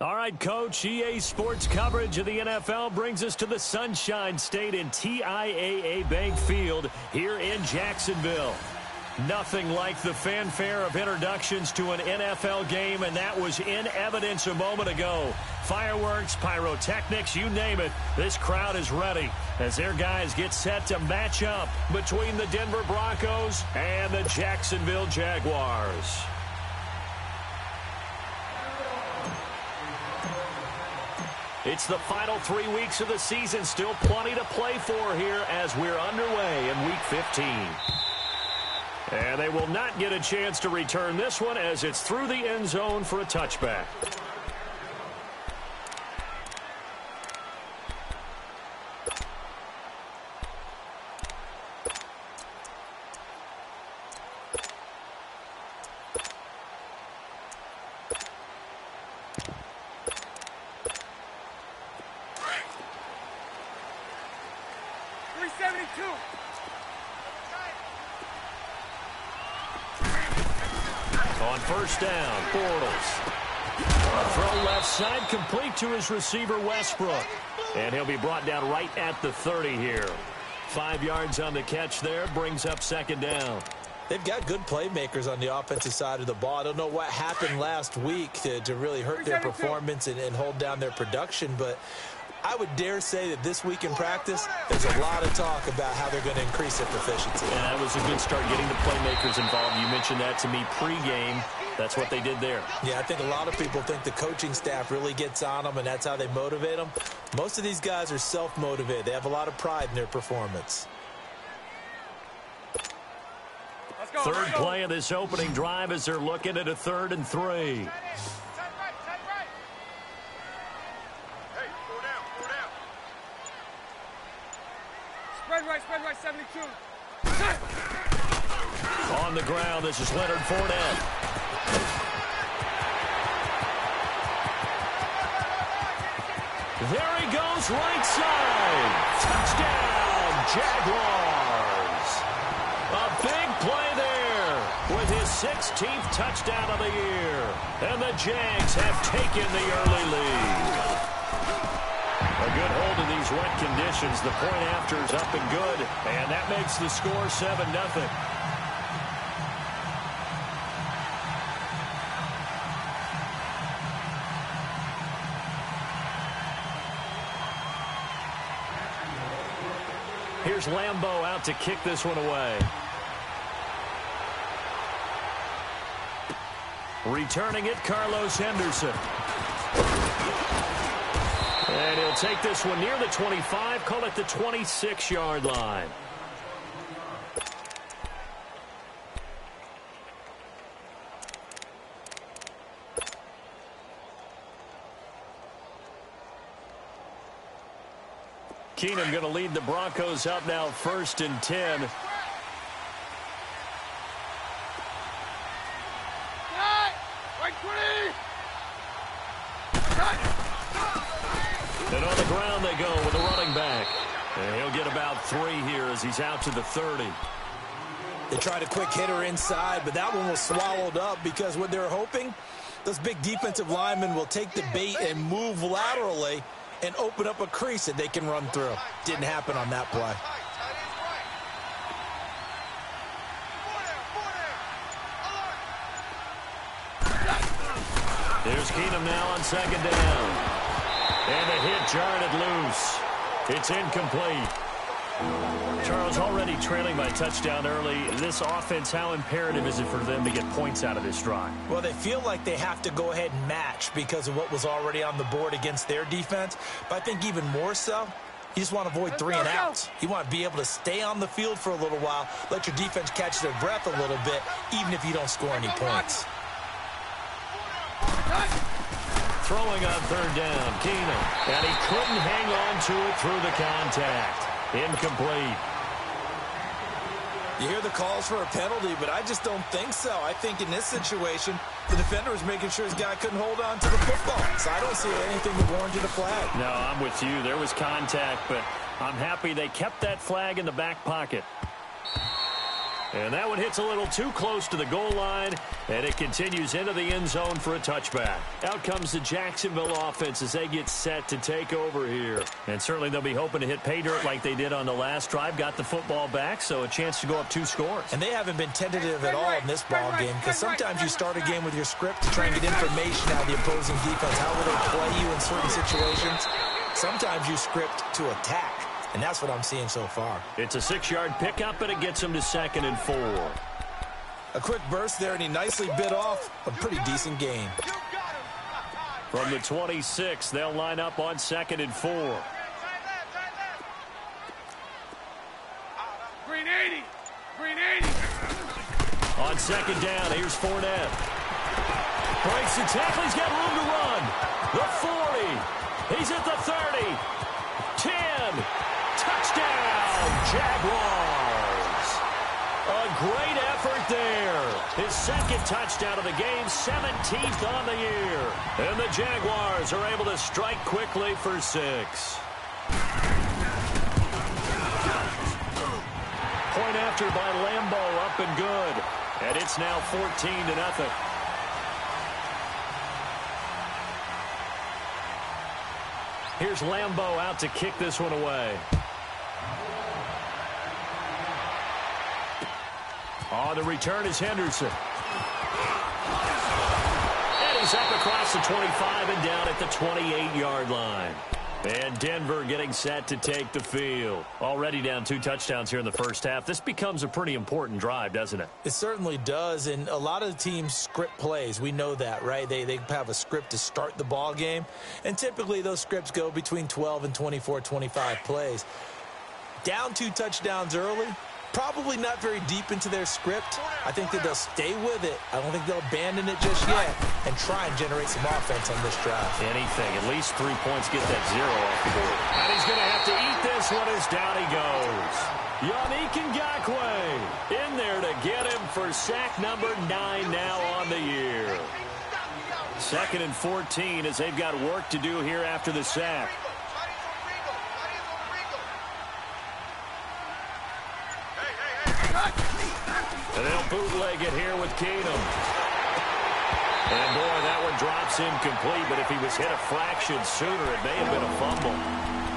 All right, Coach, EA Sports coverage of the NFL brings us to the Sunshine State in TIAA Bank Field here in Jacksonville. Nothing like the fanfare of introductions to an NFL game, and that was in evidence a moment ago. Fireworks, pyrotechnics, you name it. This crowd is ready as their guys get set to match up between the Denver Broncos and the Jacksonville Jaguars. It's the final 3 weeks of the season. Still plenty to play for here as we're underway in Week 15. And they will not get a chance to return this one as it's through the end zone for a touchback. On first down, Bortles. Throw left side, complete to his receiver, Westbrook. And he'll be brought down right at the 30 here. 5 yards on the catch there, brings up second down. They've got good playmakers on the offensive side of the ball. I don't know what happened last week to really hurt their performance and hold down their production, but I would dare say that this week in practice, there's a lot of talk about how they're going to increase their proficiency. And that was a good start getting the playmakers involved. You mentioned that to me pregame. That's what they did there. Yeah, I think a lot of people think the coaching staff really gets on them, and that's how they motivate them. Most of these guys are self-motivated. They have a lot of pride in their performance. Third play of this opening drive as they're looking at a 3rd and 3. Spread right, 72. On the ground, this is Leonard Fournette. There he goes, right side. Touchdown, Jaguars. A big play there with his 16th touchdown of the year. And the Jags have taken the early lead. A good hold in these wet conditions. The point after is up and good. And that makes the score 7-0. Here's Lambeau out to kick this one away. Returning it, Carlos Henderson. And he'll take this one near the 25, call it the 26-yard line. Keenum going to lead the Broncos up now 1st and 10. And on the ground they go with a running back. And he'll get about 3 here as he's out to the 30. They tried a quick hitter inside, but that one was swallowed up because what they're hoping, those big defensive linemen will take the bait and move laterally and open up a crease that they can run through. Didn't happen on that play. There's Keenum now on 2nd down. And the hit jarred it loose. It's incomplete. Charles, already trailing by touchdown early. This offense, how imperative is it for them to get points out of this drive? Well, they feel like they have to go ahead and match because of what was already on the board against their defense. But I think even more so, you just want to avoid 3 and outs. You want to be able to stay on the field for a little while, let your defense catch their breath a little bit, even if you don't score any points. Throwing on 3rd down, Keenum. And he couldn't hang on to it through the contact. Incomplete. You hear the calls for a penalty, but I just don't think so. I think in this situation, the defender was making sure his guy couldn't hold on to the football. So I don't see anything that warranted a flag. No, I'm with you. There was contact, but I'm happy they kept that flag in the back pocket. And that one hits a little too close to the goal line, and it continues into the end zone for a touchback. Out comes the Jacksonville offense as they get set to take over here. And certainly they'll be hoping to hit pay dirt like they did on the last drive. Got the football back, so a chance to go up 2 scores. And they haven't been tentative at all in this ball game, because sometimes you start a game with your script to try and get information out of the opposing defense. How will they play you in certain situations? Sometimes you script to attack. And that's what I'm seeing so far. It's a 6-yard pickup, and it gets him to 2nd and 4. A quick burst there, and he nicely bit off a pretty decent gain. From the 26, they'll line up on 2nd and 4. Green 80. Green 80. On 2nd down, here's Fournette. Breaks the tackle. He's got room to run. The 40. He's at the 30. 10. Touchdown, Jaguars. A great effort there. His 2nd touchdown of the game, 17th on the year. And the Jaguars are able to strike quickly for 6. Point after by Lambeau, up and good. And it's now 14-0. Here's Lambeau out to kick this one away. On the return is Henderson. And he's up across the 25 and down at the 28-yard line. And Denver getting set to take the field. Already down 2 touchdowns here in the first half. This becomes a pretty important drive, doesn't it? It certainly does, and a lot of the teams script plays. We know that, right? They have a script to start the ball game, and typically those scripts go between 12 and 24, 25 plays. Down 2 touchdowns early, probably not very deep into their script. I think that they'll stay with it. I don't think they'll abandon it just yet and try and generate some offense on this drive. Anything. At least 3 points, get that 0 off the board. And he's going to have to eat this one as down he goes. Yannick Ngakoue in there to get him for sack number 9 now on the year. 2nd and 14 as they've got work to do here after the sack. And they'll bootleg it here with Keenum. And boy, that one drops incomplete, but if he was hit a fraction sooner, it may have been a fumble.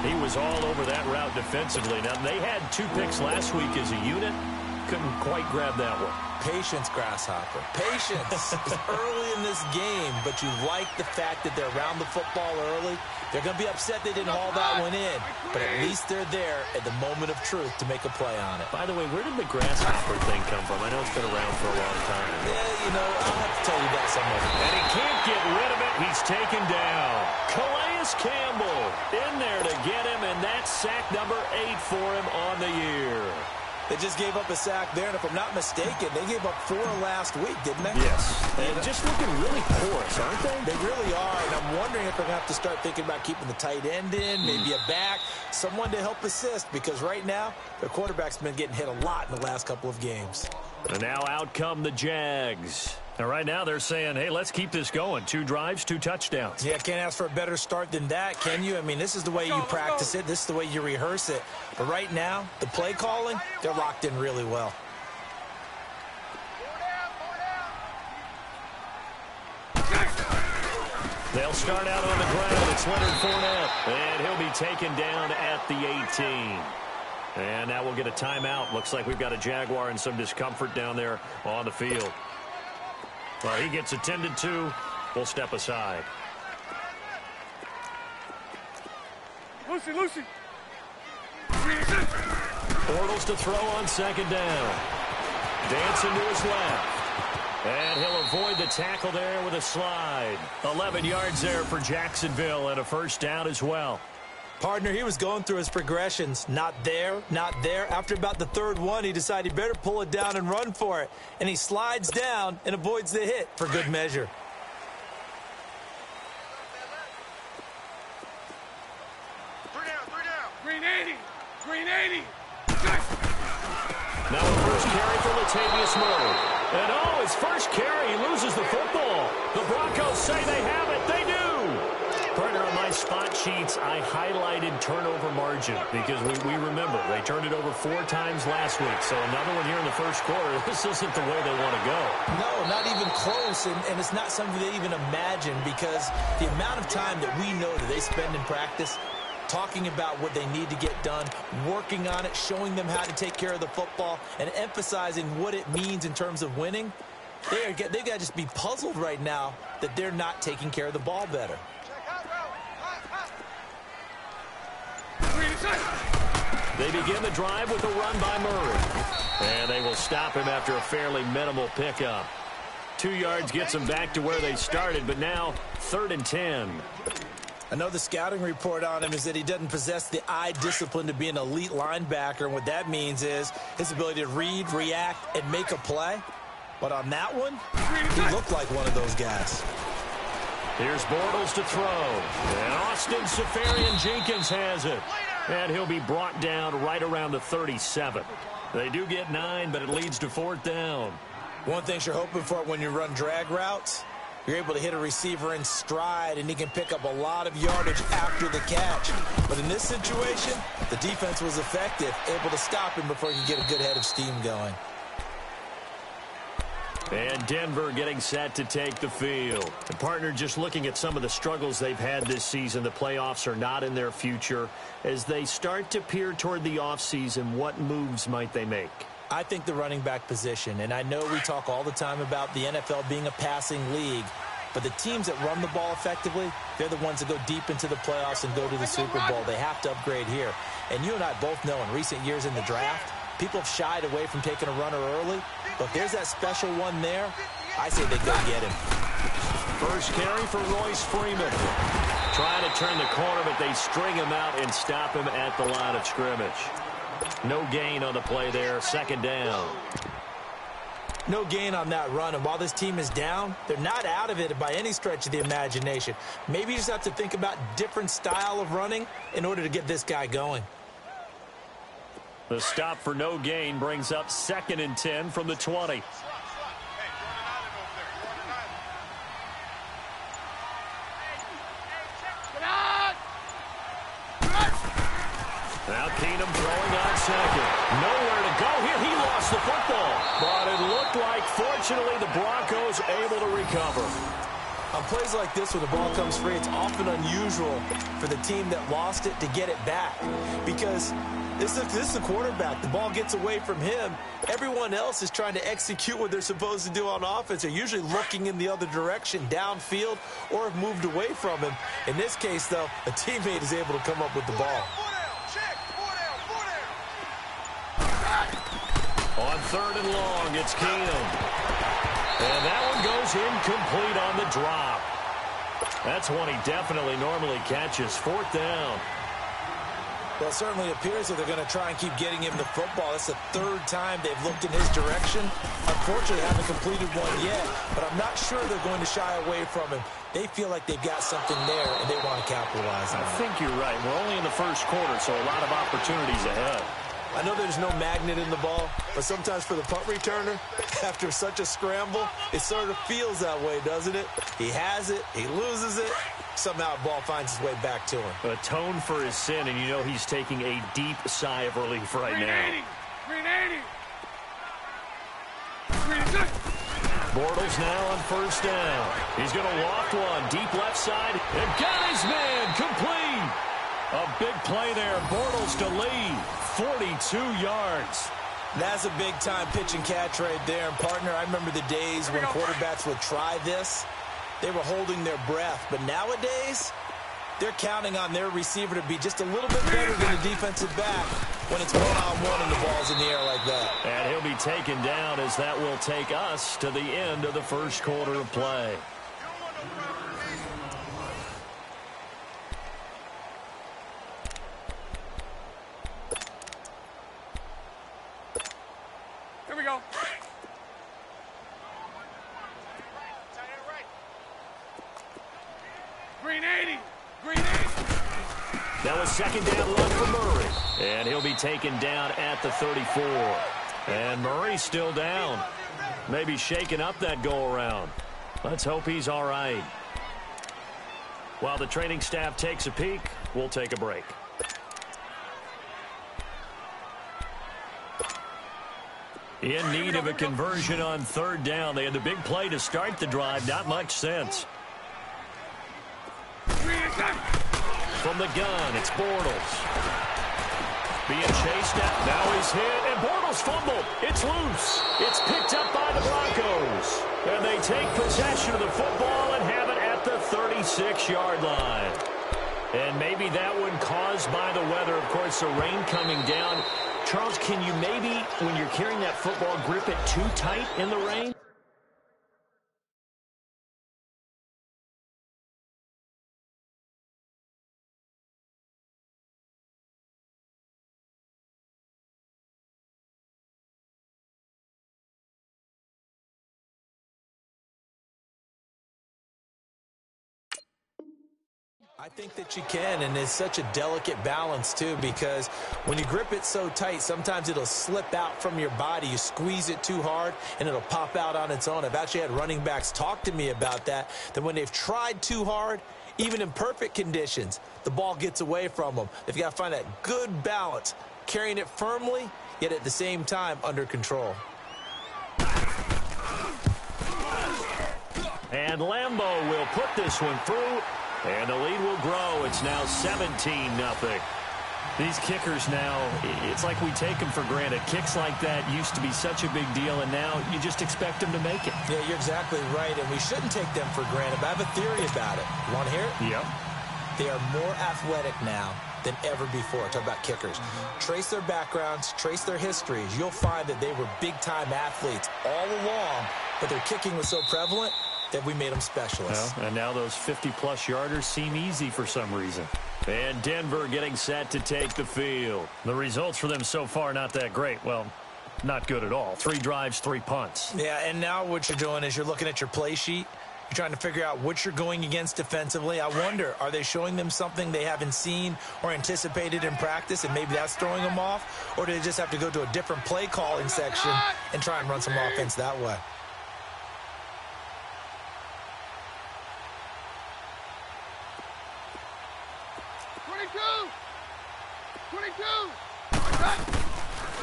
He was all over that route defensively. Now, they had 2 picks last week as a unit. Couldn't quite grab that one. Patience, Grasshopper. Patience. It's early in this game, but you like the fact that they're around the football early. They're going to be upset they didn't haul that one in, but at least they're there at the moment of truth to make a play on it. By the way, where did the Grasshopper thing come from? I know it's been around for a long time. Yeah, you know, I'll have to tell you that somewhere. And he can't get rid of it. He's taken down. Calais Campbell in there to get him, and that's sack number 8 for him on the year. They just gave up a sack there, and if I'm not mistaken, they gave up 4 last week, didn't they? Yes. And just looking really porous, aren't they? They really are, and I'm wondering if they're going to have to start thinking about keeping the tight end in, maybe a back, someone to help assist, because right now, their quarterback's been getting hit a lot in the last couple of games. And now out come the Jags. And right now they're saying, hey, let's keep this going. 2 drives, 2 touchdowns. Yeah, can't ask for a better start than that, can you? I mean, this is the way you practice it. This is the way you rehearse it. But right now, the play calling, they're locked in really well. They'll start out on the ground. It's Leonard Fournette. And he'll be taken down at the 18. And now we'll get a timeout. Looks like we've got a Jaguar in some discomfort down there on the field. Well, he gets attended to. We'll step aside. Lucy. Bortles to throw on 2nd down. Dancing to his left. And he'll avoid the tackle there with a slide. 11 yards there for Jacksonville and a first down as well. Partner, he was going through his progressions. Not there, not there. After about the 3rd one, he decided he better pull it down and run for it. And he slides down and avoids the hit for good measure. Green 80. Green 80. Now a first carry for Latavius Murray. And oh, his first carry, he loses the football. The Broncos say they have it. They do. Partner, on my spot sheets, I highlighted turnover margin because we remember they turned it over 4 times last week. So another one here in the first quarter. This isn't the way they want to go. No, not even close, and it's not something they even imagine because the amount of time that we know that they spend in practice talking about what they need to get done, working on it, showing them how to take care of the football, and emphasizing what it means in terms of winning. They've got to just be puzzled right now that they're not taking care of the ball better. They begin the drive with a run by Murray. And they will stop him after a fairly minimal pickup. 2 yards gets them back to where they started, but now 3rd and 10. I know the scouting report on him is that he doesn't possess the eye discipline to be an elite linebacker. And what that means is his ability to read, react, and make a play. But on that one, he looked like one of those guys. Here's Bortles to throw. And Austin Seferian-Jenkins has it. And he'll be brought down right around the 37. They do get 9, but it leads to 4th down. One thing you're hoping for when you run drag routes, you're able to hit a receiver in stride, and he can pick up a lot of yardage after the catch. But in this situation, the defense was effective, able to stop him before he could get a good head of steam going. And Denver getting set to take the field. The partner, just looking at some of the struggles they've had this season, the playoffs are not in their future. As they start to peer toward the offseason, what moves might they make? I think the running back position, and I know we talk all the time about the NFL being a passing league, but the teams that run the ball effectively, they're the ones that go deep into the playoffs and go to the Super Bowl. They have to upgrade here. And you and I both know in recent years in the draft, people have shied away from taking a runner early, but if there's that special one there, I say they go get him. First carry for Royce Freeman. Trying to turn the corner, but they string him out and stop him at the line of scrimmage. No gain on the play there, 2nd down. No gain on that run, and while this team is down, they're not out of it by any stretch of the imagination. Maybe you just have to think about different style of running in order to get this guy going. The stop for no gain brings up 2nd and 10 from the 20. Now Keenum throwing on 2nd. Nowhere to go here. He lost the football. But it looked like, fortunately, the Broncos able to recover. On plays like this, when the ball comes free, it's often unusual for the team that lost it to get it back. Because this is the quarterback. The ball gets away from him. Everyone else is trying to execute what they're supposed to do on offense. They're usually looking in the other direction, downfield, or have moved away from him. In this case, though, a teammate is able to come up with the ball. On 3rd and long, it's Keenum. And that one goes incomplete on the drop. That's one he definitely normally catches. 4th down. Well, it certainly appears that they're going to try and keep getting him the football. That's the 3rd time they've looked in his direction. Unfortunately, they haven't completed one yet, but I'm not sure they're going to shy away from him. They feel like they've got something there, and they want to capitalize on it. I think you're right. We're only in the first quarter, so a lot of opportunities ahead. I know there's no magnet in the ball, but sometimes for the punt returner, after such a scramble, it sort of feels that way, doesn't it? He has it, he loses it, somehow the ball finds its way back to him. Atone for his sin, and you know he's taking a deep sigh of relief right now. 380. 380. Bortles now on 1st down. He's going to loft one, deep left side, and got his man complete. A big play there, Bortles to Lee, 42 yards. That's a big-time pitch and catch right there. And, partner, I remember the days when quarterbacks would try this. They were holding their breath. But nowadays, they're counting on their receiver to be just a little bit better than the defensive back when it's one-on-one and the ball's in the air like that. And he'll be taken down as that will take us to the end of the first quarter of play. Here we go. Green 80. Green 80. Now a 2nd down run for Murray. And he'll be taken down at the 34. And Murray's still down. Maybe shaking up that go-around. Let's hope he's all right. While the training staff takes a peek, we'll take a break. In need of a conversion on third down. They had the big play to start the drive. Not much sense. From the gun, it's Bortles. Being chased out. Now he's hit, and Bortles fumbled. It's loose. It's picked up by the Broncos. And they take possession of the football and have it at the 36-yard line. And maybe that one caused by the weather. Of course, the rain coming down. Charles, can you maybe, when you're carrying that football, grip it too tight in the rain? I think that you can, and it's such a delicate balance, too, because when you grip it so tight, sometimes it'll slip out from your body. You squeeze it too hard, and it'll pop out on its own. I've actually had running backs talk to me about that when they've tried too hard, even in perfect conditions, the ball gets away from them. They've got to find that good balance, carrying it firmly, yet at the same time under control. And Lambeau will put this one through. And the lead will grow. It's now 17-0. These kickers now, it's like we take them for granted. Kicks like that used to be such a big deal, and now you just expect them to make it. Yeah, you're exactly right, and we shouldn't take them for granted. But I have a theory about it. You want to hear it? Yep. They are more athletic now than ever before. Talk about kickers. Trace their backgrounds, trace their histories. You'll find that they were big-time athletes all along, but their kicking was so prevalent that we made them specialists. Well, and now those 50-plus yarders seem easy for some reason. And Denver getting set to take the field. The results for them so far not that great. Well, not good at all. 3 drives, 3 punts. Yeah, and now what you're doing is you're looking at your play sheet. You're trying to figure out what you're going against defensively. I wonder, are they showing them something they haven't seen or anticipated in practice, and maybe that's throwing them off? Or do they just have to go to a different play calling section and try and run some offense that way?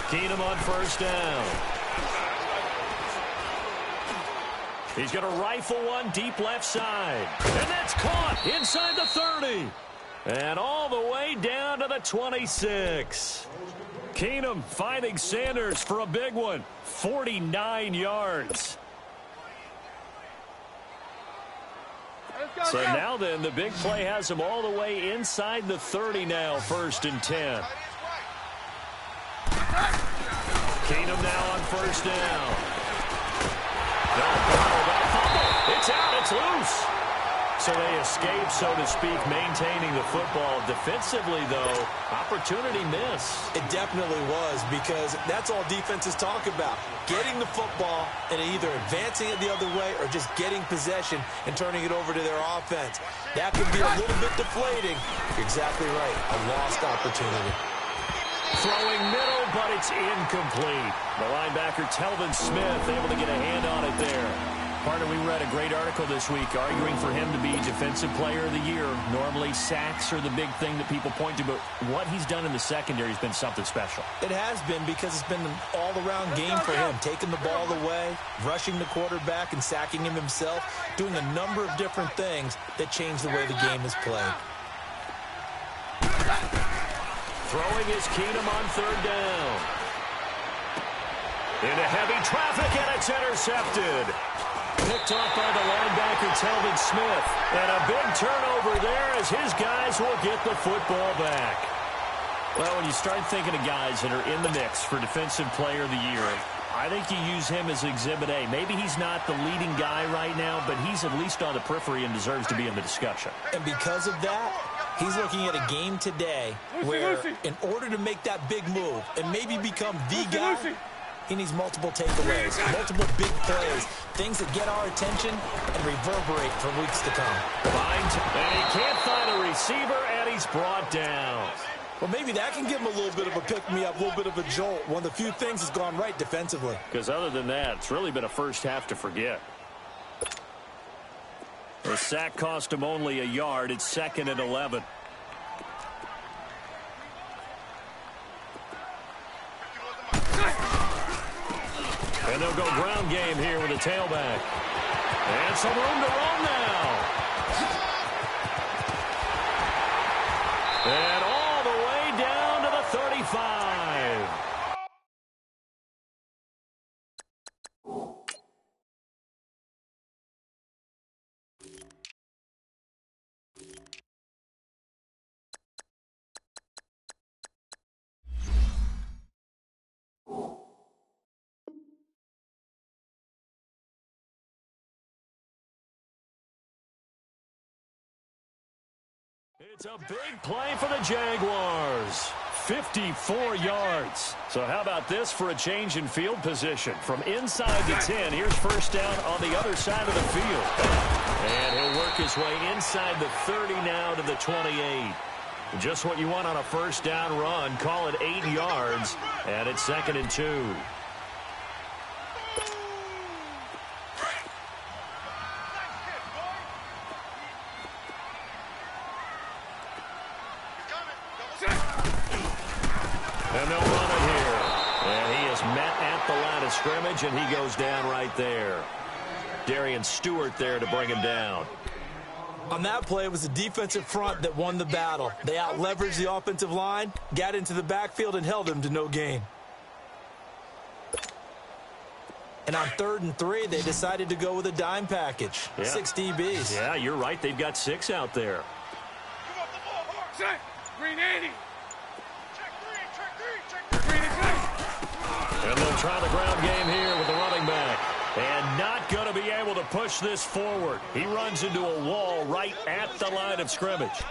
Keenum on first down. He's going to rifle one deep left side. And that's caught inside the 30. And all the way down to the 26. Keenum finding Sanders for a big one. 49 yards. So now then, the big play has him all the way inside the 30 now, 1st and 10. Keenum now on first down. It's out, it's loose. So they escape, so to speak, maintaining the football. Defensively, though, opportunity miss. It definitely was, because that's all defenses talk about. Getting the football and either advancing it the other way or just getting possession and turning it over to their offense. That could be a little bit deflating. You're exactly right. A lost opportunity. Throwing middle, but it's incomplete. The linebacker, Telvin Smith, able to get a hand on it there. Partner, we read a great article this week arguing for him to be Defensive Player of the Year. Normally, sacks are the big thing that people point to, but what he's done in the secondary has been something special. It has been, because it's been an all-around game for him. Taking the ball away, rushing the quarterback, and sacking him himself, doing a number of different things that change the way the game is played. Throwing is Keenum on third down. Into heavy traffic, and it's intercepted. Picked off by the linebacker, Telvin Smith. And a big turnover there as his guys will get the football back. Well, when you start thinking of guys that are in the mix for Defensive Player of the Year, I think you use him as Exhibit A. Maybe he's not the leading guy right now, but he's at least on the periphery and deserves to be in the discussion. And because of that, he's looking at a game today where, in order to make that big move and maybe become the guy, he needs multiple takeaways, multiple big plays, things that get our attention and reverberate for weeks to come. And he can't find a receiver, and he's brought down. Well, maybe that can give him a little bit of a pick-me-up, a little bit of a jolt. One of the few things has gone right defensively. Because other than that, it's really been a first half to forget. The sack cost him only a yard. It's 2nd and 11. And they'll go ground game here with a tailback. And some room to run now. And all the way down to the 35. It's a big play for the Jaguars. 54 yards. So how about this for a change in field position? From inside the 10, here's first down on the other side of the field. And he'll work his way inside the 30 now to the 28. Just what you want on a first down run. Call it 8 yards. And it's 2nd and 2. And they'll run it here. And he is met at the line of scrimmage, and he goes down right there. Darian Stewart there to bring him down. On that play, it was the defensive front that won the battle. They out-leveraged the offensive line, got into the backfield, and held him to no gain. And on 3rd and 3, they decided to go with a dime package. Yeah. 6 DBs. Yeah, you're right. They've got 6 out there. Set. Green 80. And they'll try the ground game here with the running back. And not going to be able to push this forward. He runs into a wall right at the line of scrimmage.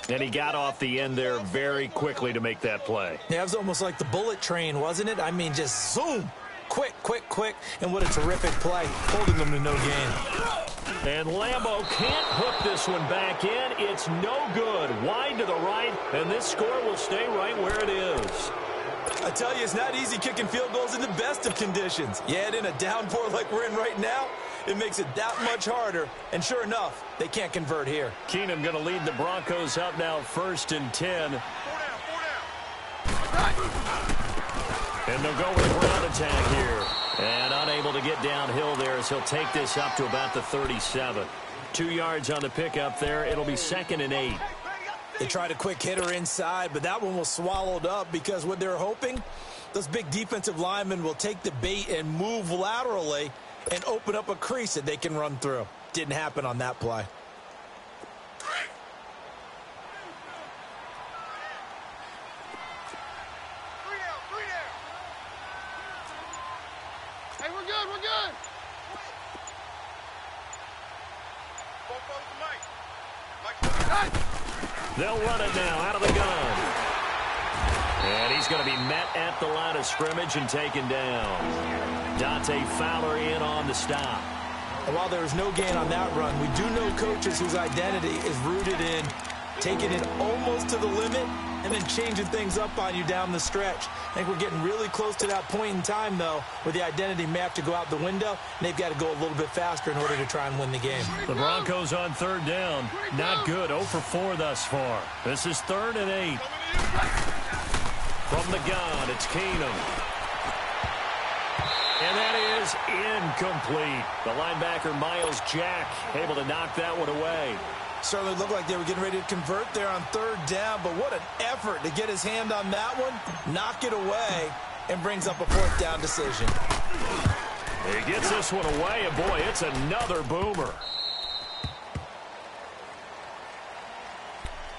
And he got off the end there very quickly to make that play. Yeah, it was almost like the bullet train, wasn't it? I mean, just zoom. Quick, quick, quick. And what a terrific play, holding them to no gain. And Lambo can't hook this one back in. It's no good. Wide to the right, and this score will stay right where it is. I tell you, it's not easy kicking field goals in the best of conditions. You add in a downpour like we're in right now, it makes it that much harder. And sure enough, they can't convert here. Keenum going to lead the Broncos up now 1st and 10. And they'll go with a ground attack here. And unable to get downhill there as he'll take this up to about the 37. 2 yards on the pickup there. It'll be 2nd and 8. They tried a quick hitter inside, but that one was swallowed up because what they're hoping, those big defensive linemen will take the bait and move laterally and open up a crease that they can run through. Didn't happen on that play. Hey, we're good, we're good. They'll run it now out of the gun. And he's going to be met at the line of scrimmage and taken down. Dante Fowler in on the stop. And while there was no gain on that run, we do know coaches whose identity is rooted in taking it almost to the limit and then changing things up on you down the stretch. I think we're getting really close to that point in time, though, where the identity may have to go out the window, and they've got to go a little bit faster in order to try and win the game. The Broncos on 3rd down. Not good. 0 for 4 thus far. This is 3rd and 8. From the gun, it's Keenum. And that is incomplete. The linebacker, Miles Jack, able to knock that one away. Certainly looked like they were getting ready to convert there on 3rd down, but what an effort to get his hand on that one, knock it away, and brings up a 4th down decision. He gets this one away, and boy, it's another boomer.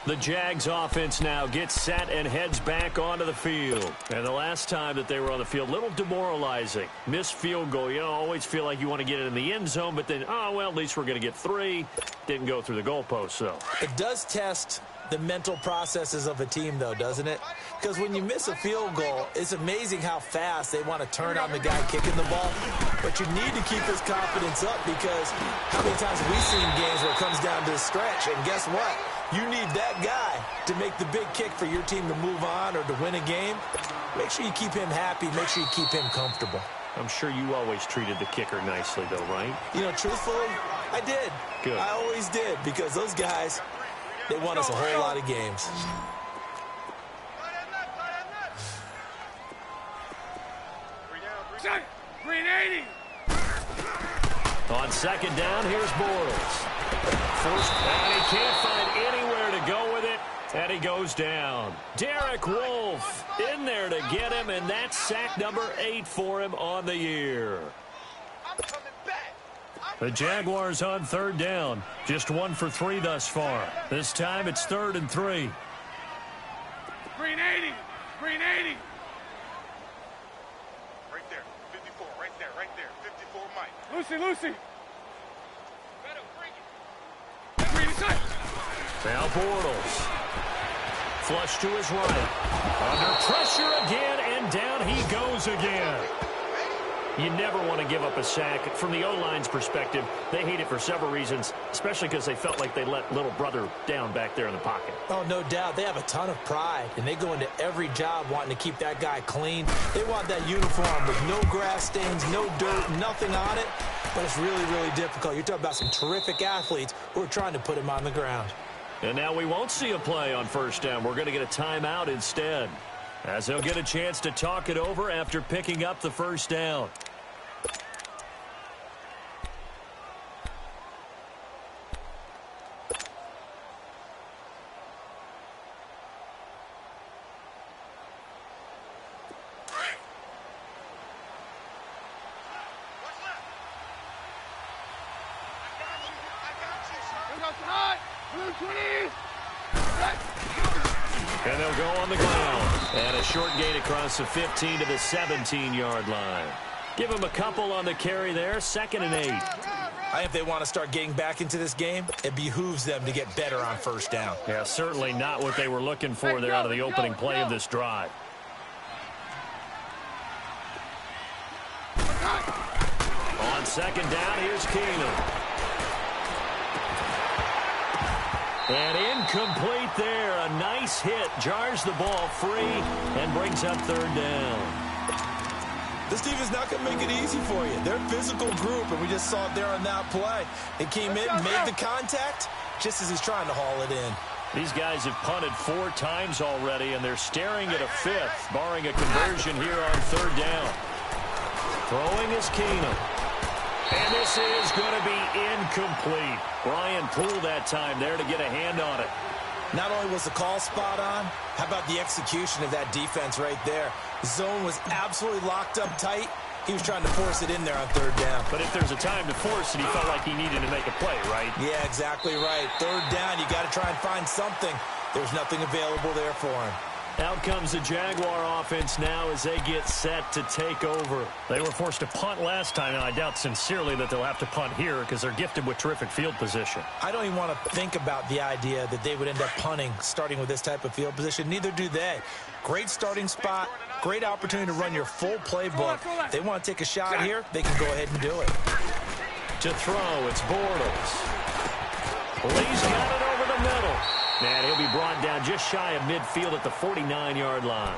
The Jags offense now gets set and heads back onto the field. And the last time that they were on the field, a little demoralizing. Missed field goal. You know, always feel like you want to get it in the end zone, but then, oh, well, at least we're going to get 3. Didn't go through the goalpost, though. It does test the mental processes of a team, though, doesn't it? Because when you miss a field goal, it's amazing how fast they want to turn on the guy kicking the ball. But you need to keep his confidence up because how many times have we seen games where it comes down to the stretch, and guess what? You need that guy to make the big kick for your team to move on or to win a game. Make sure you keep him happy. Make sure you keep him comfortable. I'm sure you always treated the kicker nicely, though, right? You know, truthfully, I did. Good. I always did, because those guys, they won us a whole lot of games. Green 80. On second down, here's Bortles. First, and he can't find anywhere to go with it, and he goes down. Derek Wolfe in there to get him, and that's sack number 8 for him on the year. The Jaguars on third down. Just 1 for 3 thus far. This time it's 3rd and 3. Green 80. Green 80. Right there. 54. Right there. Right there. 54, Mike. Lucy. Green inside. Now Bortles. Flush to his right. Under pressure again, and down he goes again. You never want to give up a sack. From the O-line's perspective, they hate it for several reasons, especially because they felt like they let little brother down back there in the pocket. Oh, no doubt. They have a ton of pride, and they go into every job wanting to keep that guy clean. They want that uniform with no grass stains, no dirt, nothing on it. But it's really, really difficult. You're talking about some terrific athletes who are trying to put him on the ground. And now we won't see a play on first down. We're going to get a timeout instead, as they'll get a chance to talk it over after picking up the first down. And they'll go on the ground. And a short gain across the 15 to the 17-yard line. Give them a couple on the carry there. 2nd and 8. I think if they want to start getting back into this game, it behooves them to get better on first down. Yeah, certainly not what they were looking for there out of the opening play of this drive. On second down, here's Keenum. And incomplete there. A nice hit. Jars the ball free and brings up 3rd down. This team is not going to make it easy for you. They're a physical group, and we just saw it there on that play. It came in, made the contact, just as he's trying to haul it in. These guys have punted 4 times already, and they're staring at a 5th, barring a conversion here on 3rd down. Throwing is Keenum. And this is going to be incomplete. Brian Poole that time there to get a hand on it. Not only was the call spot on, how about the execution of that defense right there? The zone was absolutely locked up tight. He was trying to force it in there on 3rd down. But if there's a time to force it, he felt like he needed to make a play, right? Yeah, exactly right. 3rd down, you got to try and find something. There's nothing available there for him. Out comes the Jaguar offense now as they get set to take over. They were forced to punt last time, and I doubt sincerely that they'll have to punt here because they're gifted with terrific field position. I don't even want to think about the idea that they would end up punting starting with this type of field position. Neither do they. Great starting spot, great opportunity to run your full playbook. If they want to take a shot here, they can go ahead and do it. To throw, it's Bortles. Lee's got it over the middle. And he'll be brought down just shy of midfield at the 49-yard line.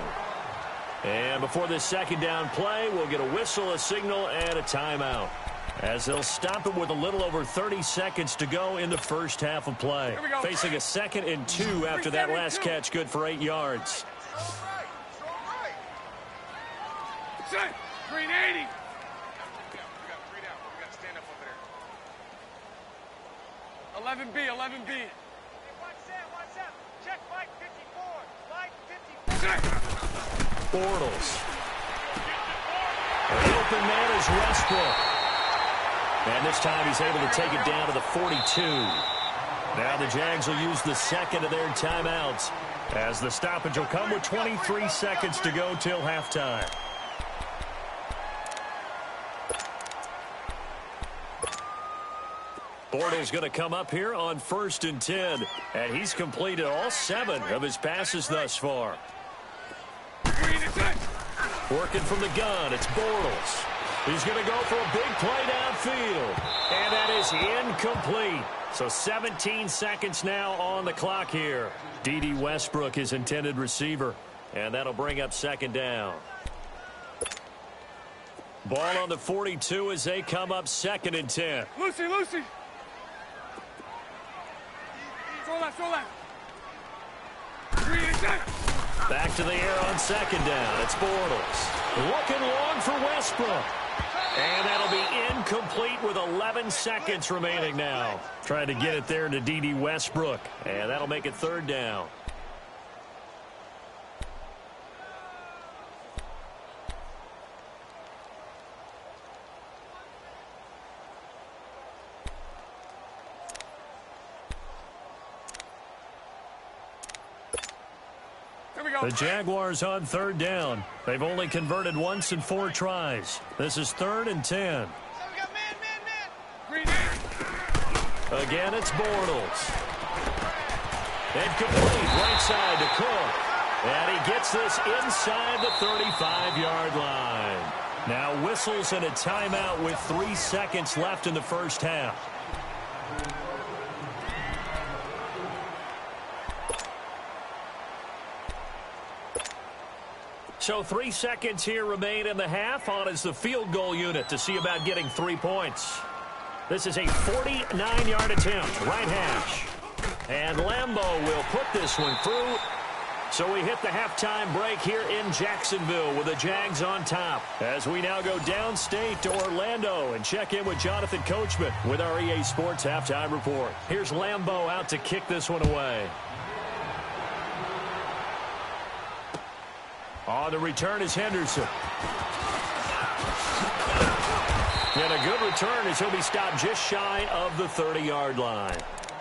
And before this 2nd down play, we'll get a whistle, a signal, and a timeout, as they'll stop it with a little over 30 seconds to go in the first half of play. Facing a 2nd and 2 after that last catch, good for 8 yards. Set. Green 80. We got 3 down. We got to stand up over there. 11B. Check Mike 54. Mike 54. Bortles. The open man is Westbrook. And this time he's able to take it down to the 42. Now the Jags will use the 2nd of their timeouts, as the stoppage will come with 23 seconds to go till halftime. Bortles going to come up here on 1st and 10, and he's completed all 7 of his passes thus far. Working from the gun, it's Bortles. He's going to go for a big play downfield, and that is incomplete. So 17 seconds now on the clock here. D.D. Westbrook, his intended receiver, and that'll bring up 2nd down. Ball on the 42 as they come up 2nd and 10. Lucy. left, throw left. Green inside. Back to the air on second down. It's Bortles. Looking long for Westbrook. And that'll be incomplete with 11 seconds remaining now. Trying to get it there to D.D. Westbrook. And that'll make it third down. The Jaguars on third down. They've only converted once in 4 tries. This is 3rd and 10. Again, it's Bortles. Incomplete, right side to Cook. And he gets this inside the 35-yard line. Now whistles and a timeout with 3 seconds left in the first half. So 3 seconds here remain in the half. On is the field goal unit to see about getting 3 points. This is a 49-yard attempt, right hash. And Lambeau will put this one through. So we hit the halftime break here in Jacksonville with the Jags on top. As we now go downstate to Orlando and check in with Jonathan Coachman with our EA Sports halftime report. Here's Lambeau out to kick this one away. On the return is Henderson. And a good return as he'll be stopped just shy of the 30-yard line.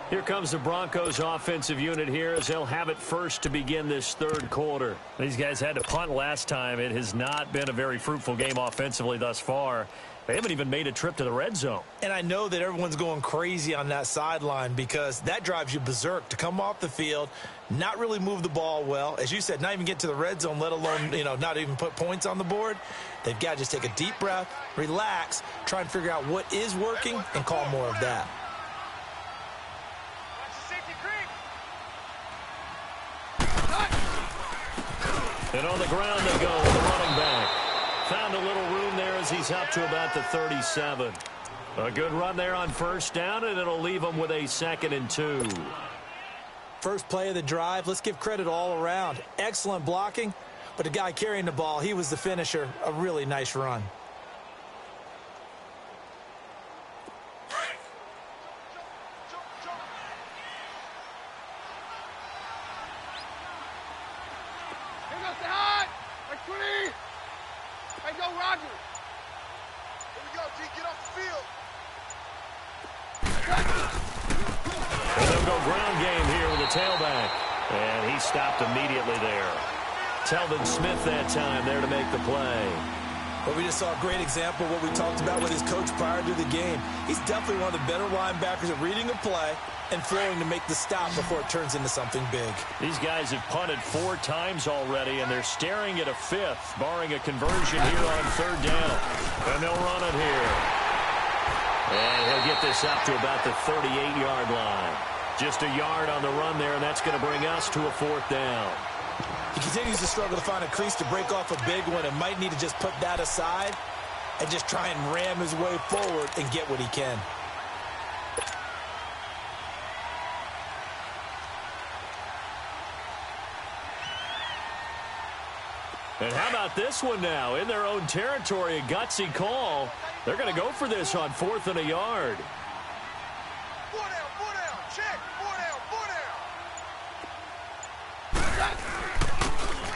Here comes the Broncos offensive unit here as they'll have it first to begin this third quarter. These guys had to punt last time. It has not been a very fruitful game offensively thus far. They haven't even made a trip to the red zone. And I know that everyone's going crazy on that sideline because that drives you berserk to come off the field, not really move the ball well. As you said, not even get to the red zone, let alone, not even put points on the board. They've got to just take a deep breath, relax, try and figure out what is working and call more of that. And on the ground they go with the running back. Found a little room there as he's up to about the 37. A good run there on first down, and it'll leave him with a 2nd and 2. First play of the drive, let's give credit all around. Excellent blocking, but the guy carrying the ball, he was the finisher. A really nice run. Smith that time there to make the play. Well, we just saw a great example of what we talked about with his coach prior to the game. He's definitely one of the better linebackers at reading a play and flowing to make the stop before it turns into something big. These guys have punted 4 times already, and they're staring at a 5th, barring a conversion here on 3rd down. And they'll run it here. And he'll get this up to about the 38-yard line. Just a yard on the run there, and that's going to bring us to a 4th down. He continues to struggle to find a crease to break off a big one and might need to just put that aside and just try and ram his way forward and get what he can. And how about this one now? In their own territory, a gutsy call. They're going to go for this on 4th and a yard.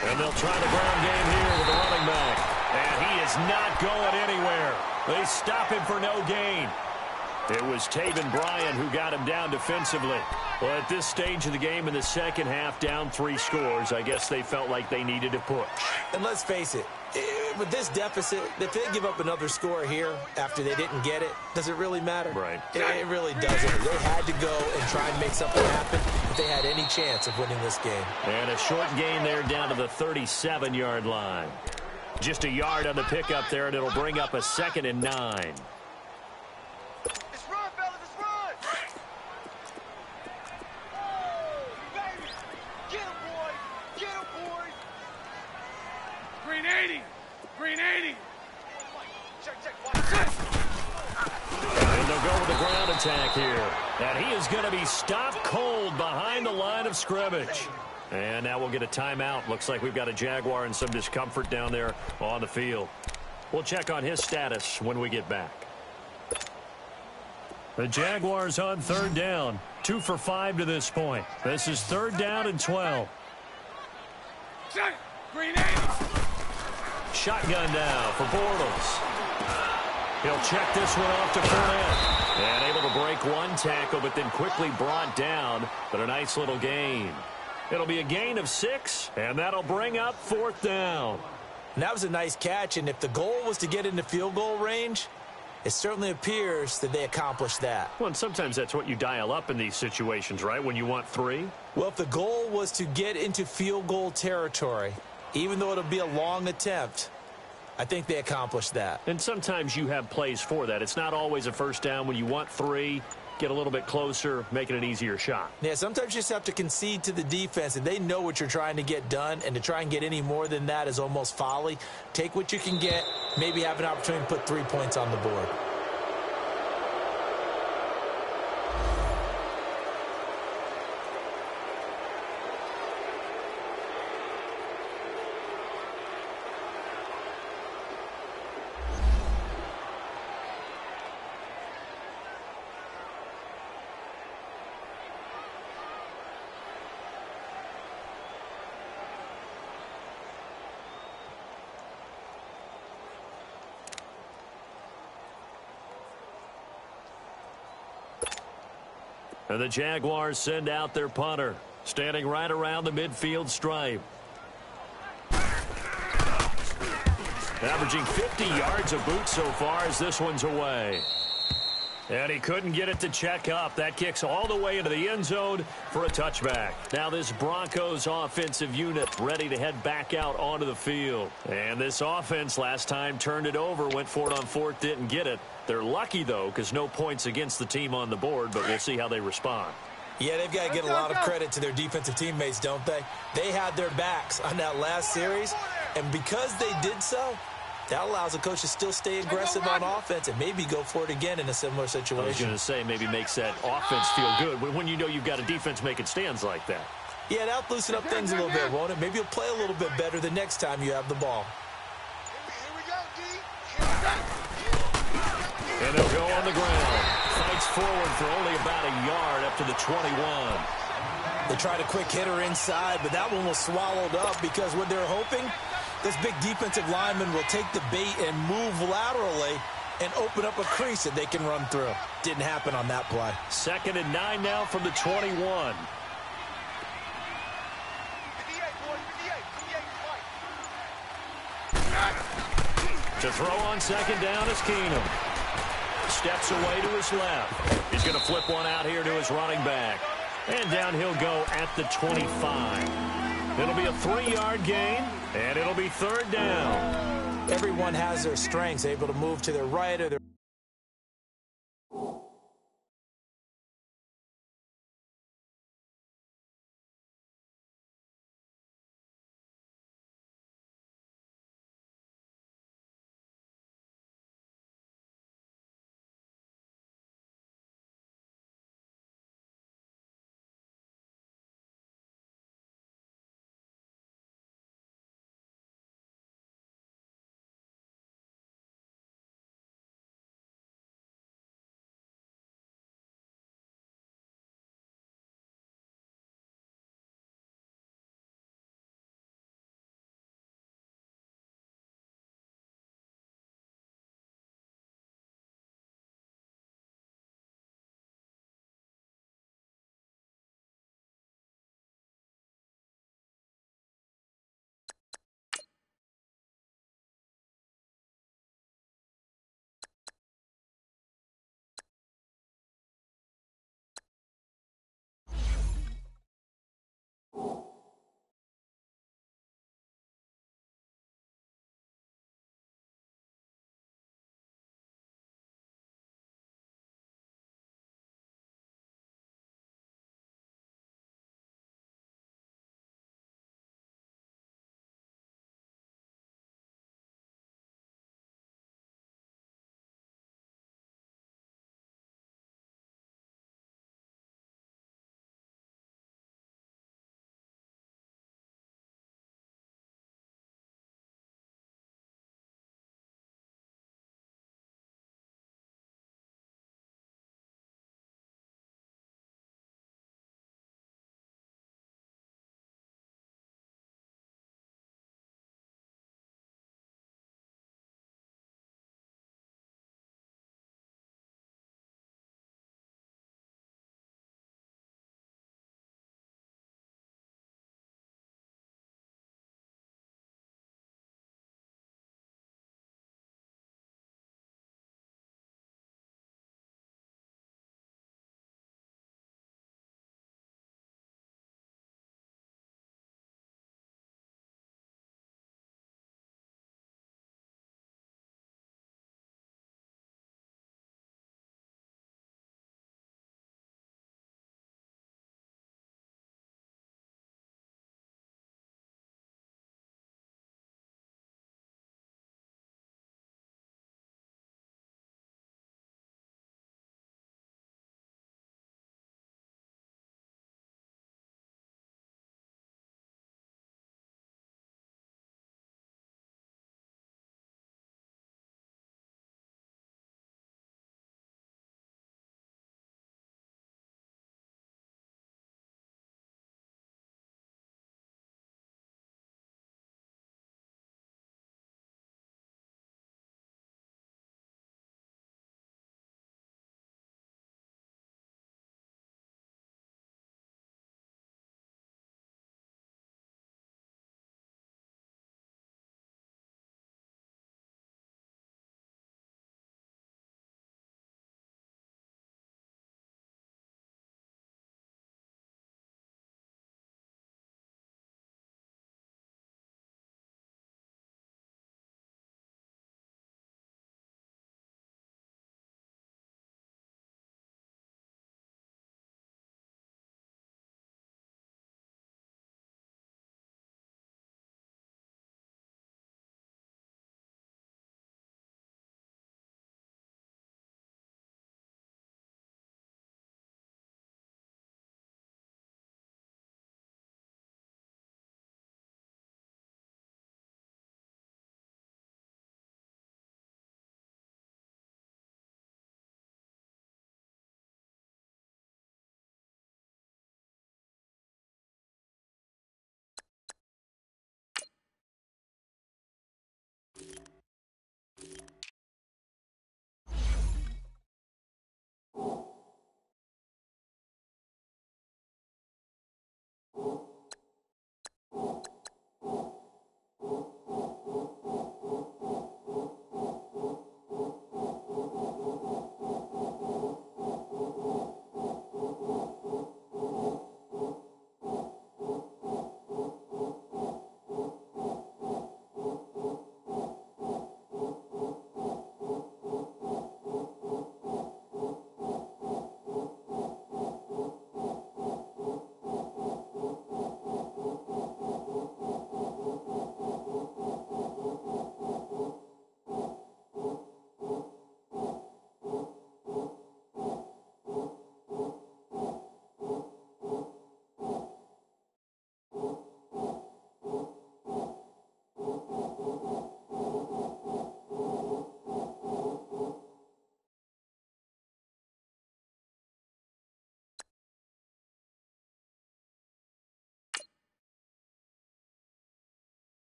And they'll try the ground game here with the running back. And he is not going anywhere. They stop him for no gain. It was Taven Bryan who got him down defensively. Well, at this stage of the game in the second half, down 3 scores, I guess they felt like they needed to push. And let's face it, with this deficit, if they give up another score here after they didn't get it, does it really matter? Right. It really doesn't. They had to go and try and make something happen if they had any chance of winning this game. And a short gain there down to the 37-yard line. Just a yard on the pickup there, and it'll bring up a 2nd and 9. Green 80. And they'll go with the ground and contact here. And he is going to be stopped cold behind the line of scrimmage. And now we'll get a timeout. Looks like we've got a Jaguar in some discomfort down there on the field. We'll check on his status when we get back. The Jaguars on third down. 2 for 5 to this point. This is third down and 12. Green 80. Shotgun now for Bortles. He'll check this one off to Fournette. And able to break one tackle, but then quickly brought down. But a nice little gain. It'll be a gain of 6, and that'll bring up fourth down. And that was a nice catch, and if the goal was to get into field goal range, it certainly appears that they accomplished that. Well, and sometimes that's what you dial up in these situations, right, when you want 3? Well, if the goal was to get into field goal territory, even though it'll be a long attempt, I think they accomplished that. And sometimes you have plays for that. It's not always a first down when you want 3. Get a little bit closer, make it an easier shot. Yeah, sometimes you just have to concede to the defense, and they know what you're trying to get done, and to try and get any more than that is almost folly. Take what you can get, maybe have an opportunity to put 3 points on the board. And the Jaguars send out their punter, standing right around the midfield stripe. Averaging 50 yards a boot so far as this one's away. And he couldn't get it to check up. That kicks all the way into the end zone for a touchback. Now this Broncos offensive unit ready to head back out onto the field. And this offense last time turned it over, went for it on 4th, didn't get it. They're lucky, though, because no points against the team on the board, but we'll see how they respond. Yeah, they've got to get a lot of credit to their defensive teammates, don't they? They had their backs on that last series, and because they did so, that allows the coach to still stay aggressive on offense and maybe go for it again in a similar situation. I was going to say maybe makes that offense feel good when you know you've got a defense making stands like that. Yeah, that'll loosen up things a little bit, won't it? Maybe you'll play a little bit better the next time you have the ball. Here we go, D. And they'll go on the ground. Fights forward for only about a yard up to the 21. They tried a quick hitter inside, but that one was swallowed up because what they're hoping, this big defensive lineman will take the bait and move laterally and open up a crease that they can run through. Didn't happen on that play. 2nd and 9 now from the 21. 58, boy, 58, To throw on 2nd down is Keenum. Steps away to his left. He's going to flip one out here to his running back. And down he'll go at the 25. It'll be a 3-yard gain, and it'll be 3rd down. Everyone has their strengths, able to move to their right or their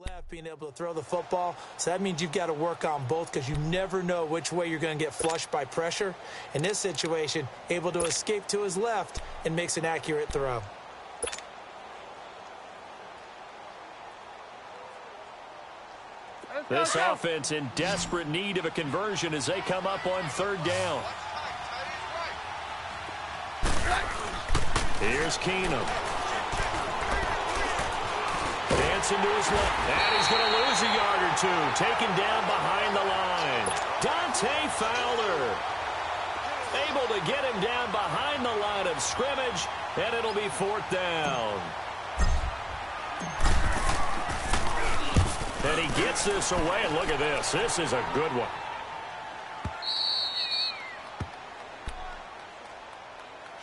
left, being able to throw the football. So that means you've got to work on both because you never know which way you're going to get flushed by pressure. In this situation, able to escape to his left and makes an accurate throw. This offense in desperate need of a conversion as they come up on third down. Here's Keenum. Dancing to his left. And he's going to lose a yard or two. Taken down behind the line. Dante Fowler. Able to get him down behind the line of scrimmage. And it'll be fourth down. And he gets this away. And look at this. This is a good one.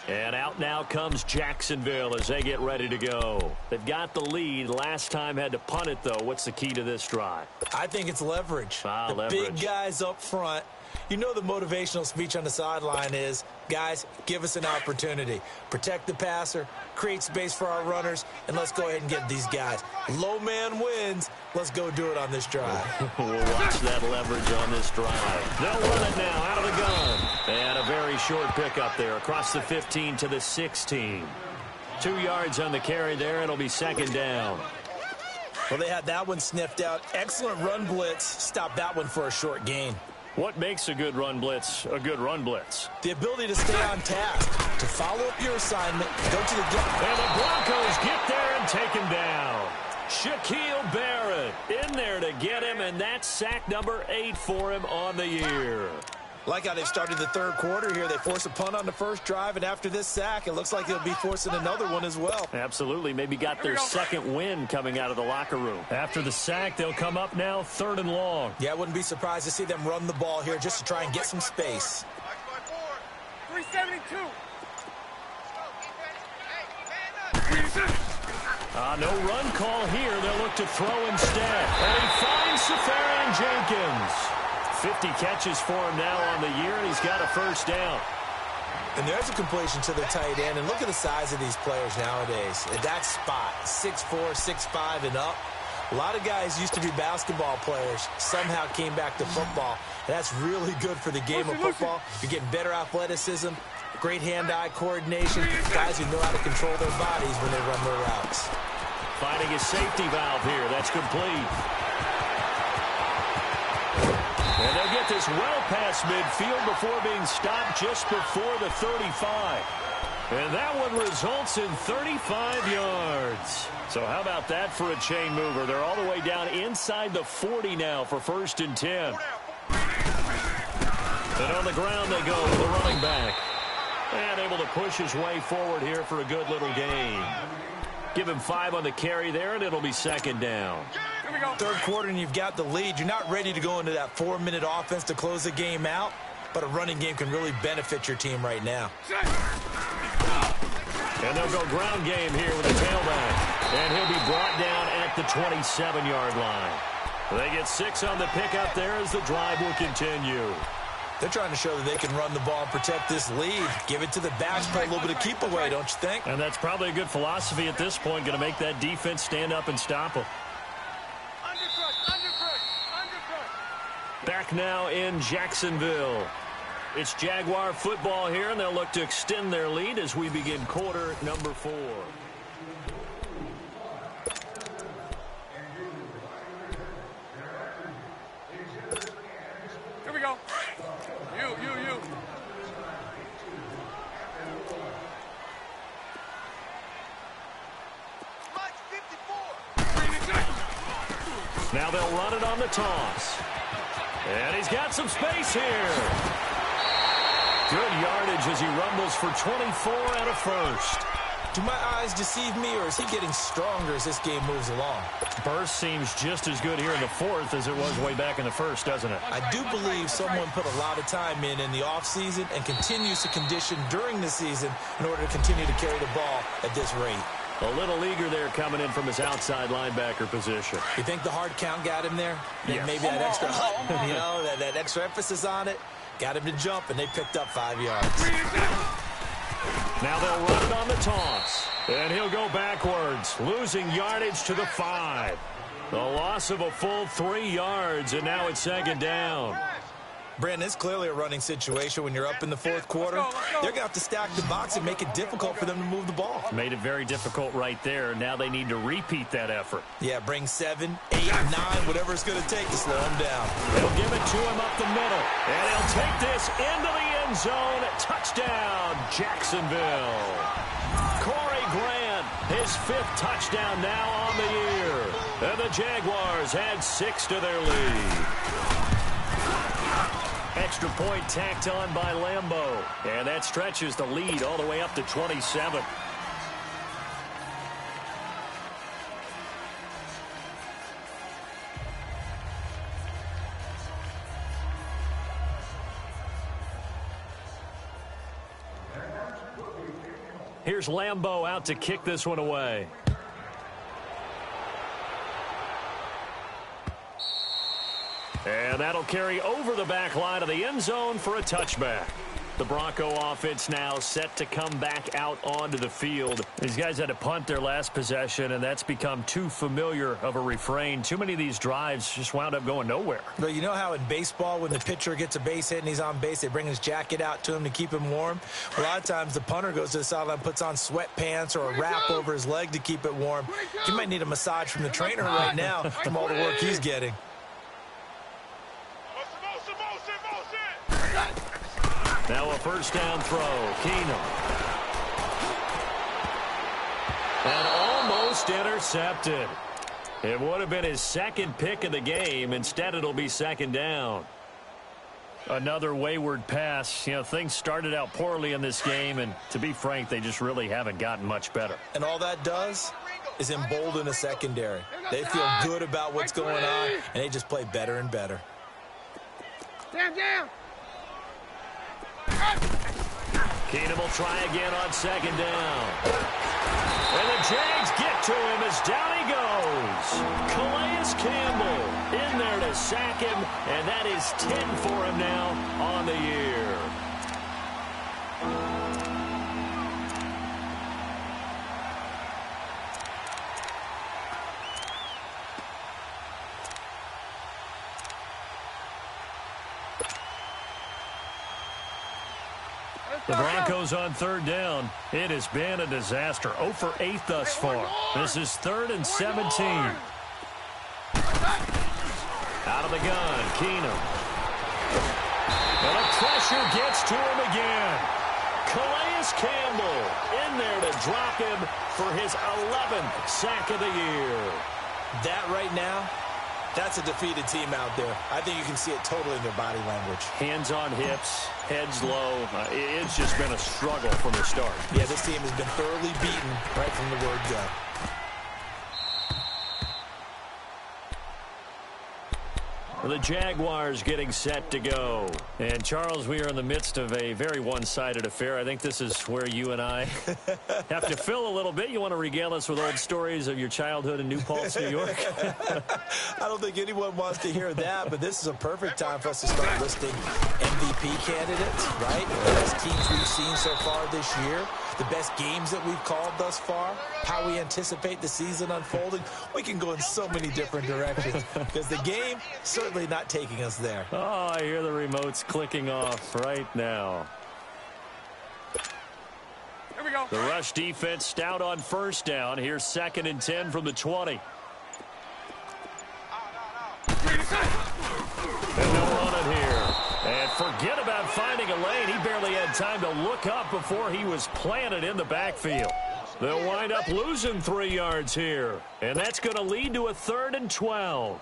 And out now comes Jacksonville as they get ready to go. They've got the lead. Last time had to punt it, though. What's the key to this drive? I think it's leverage. Leverage. Big guys up front. You know the motivational speech on the sideline is, guys, give us an opportunity. Protect the passer, create space for our runners, and let's go ahead and get these guys. Low man wins. Let's go do it on this drive. We'll watch that leverage on this drive. They'll run it now out of the gun. And a very short pickup there across the 15 to the 16. 2 yards on the carry there. It'll be second down. Well, they had that one sniffed out. Excellent run blitz. Stop that one for a short gain. What makes a good run blitz a good run blitz? The ability to stay on task, to follow up your assignment, go to the gap. And the Broncos get there and take him down. Shaquille Barrett in there to get him, and that's sack number 8 for him on the year. Like how they've started the third quarter here. They force a punt on the first drive, and after this sack, it looks like they'll be forcing another one as well. Absolutely. Maybe got their second win coming out of the locker room. After the sack, they'll come up now 3rd and long. Yeah, I wouldn't be surprised to see them run the ball here just to try and get some space. 372. No run call here. They'll look to throw instead. And he finds Safarian Jenkins. 50 catches for him now on the year, and he's got a first down. And there's a completion to the tight end. And look at the size of these players nowadays. At that spot, 6'4", 6'5", and up. A lot of guys used to be basketball players, somehow came back to football. And that's really good for the game of football. You're getting better athleticism, great hand-eye coordination, guys who know how to control their bodies when they run their routes. Finding a safety valve here. That's complete. And they'll get this well past midfield before being stopped just before the 35. And that one results in 35 yards. So how about that for a chain mover? They're all the way down inside the 40 now for 1st and 10. And on the ground they go with the running back. And able to push his way forward here for a good little gain. Give him 5 on the carry there, and it'll be second down. Here we go. Third quarter, and you've got the lead. You're not ready to go into that 4-minute offense to close the game out, but a running game can really benefit your team right now. And they'll go ground game here with the tailback. And he'll be brought down at the 27-yard line. They get 6 on the pickup there as the drive will continue. They're trying to show that they can run the ball and protect this lead. Give it to the backs, play a little bit of keep away, don't you think? And that's probably a good philosophy at this point, going to make that defense stand up and stop them. Back now in Jacksonville. It's Jaguar football here, and they'll look to extend their lead as we begin quarter number 4. Here we go. You. Now they'll run it on the toss. And he's got some space here. Good yardage as he rumbles for 24 and a first. Do my eyes deceive me, or is he getting stronger as this game moves along? Burst seems just as good here in the 4th as it was way back in the 1st, doesn't it? I do believe someone put a lot of time in the offseason and continues to condition during the season in order to continue to carry the ball at this rate. A little eager there coming in from his outside linebacker position. You think the hard count got him there? Yes. Maybe that extra that extra emphasis on it got him to jump, and they picked up 5 yards. Now they'll run it on the toss. And he'll go backwards, losing yardage to the 5. The loss of a full 3 yards, and now it's second down. Brandon, it's clearly a running situation when you're up in the fourth quarter. They're going to have to stack the box and make it difficult for them to move the ball. Made it very difficult right there. Now they need to repeat that effort. Yeah, bring 7, 8, 9, whatever it's going to take to slow him down. They'll give it to him up the middle. And he'll take this into the end zone. Touchdown, Jacksonville. Corey Grant, his 5th touchdown now on the year. And the Jaguars add 6 to their lead. Extra point tacked on by Lambeau. And that stretches the lead all the way up to 27. Here's Lambeau out to kick this one away. And that'll carry over the back line of the end zone for a touchback. The Bronco offense now set to come back out onto the field. These guys had to punt their last possession, and that's become too familiar of a refrain. Too many of these drives just wound up going nowhere. But you know how in baseball, when the pitcher gets a base hit and he's on base, they bring his jacket out to him to keep him warm? A lot of times the punter goes to the sideline, puts on sweatpants or a wrap over his leg to keep it warm. He might need a massage from the trainer right now from all the work he's getting. Now a first down throw. Keenum. And almost intercepted. It would have been his 2nd pick of the game. Instead, it'll be second down. Another wayward pass. You know, things started out poorly in this game, and to be frank, they just really haven't gotten much better. And all that does is embolden a secondary. They feel good about what's going on, and they just play better and better. Down. Keenum will try again on second down. And the Jags get to him as down he goes. Calais Campbell in there to sack him, and that is 10 for him now on the year. The Broncos on third down. It has been a disaster. 0 for 8 thus far. This is 3rd and 17. Out of the gun, Keenum. And the pressure gets to him again. Calais Campbell in there to drop him for his 11th sack of the year. That right now, that's a defeated team out there. I think you can see it totally in their body language. Hands on hips, heads low. It's just been a struggle from the start. Yeah, this team has been thoroughly beaten right from the word go. The Jaguars getting set to go. And, Charles, we are in the midst of a very one-sided affair. I think this is where you and I have to fill a little bit. You want to regale us with old stories of your childhood in New Paltz, New York? I don't think anyone wants to hear that, but this is a perfect time for us to start listing MVP candidates, right? The best teams we've seen so far this year, the best games that we've called thus far, how we anticipate the season unfolding. We can go in so many different directions because the game certainly not taking us there. Oh, I hear the remotes clicking off right now. Here we go. The rush defense stout on first down. Here's 2nd and 10 from the 20. And no run it here. And forget about finding a lane. He barely had time to look up before he was planted in the backfield. They'll wind up losing 3 yards here. And that's going to lead to a 3rd and 12.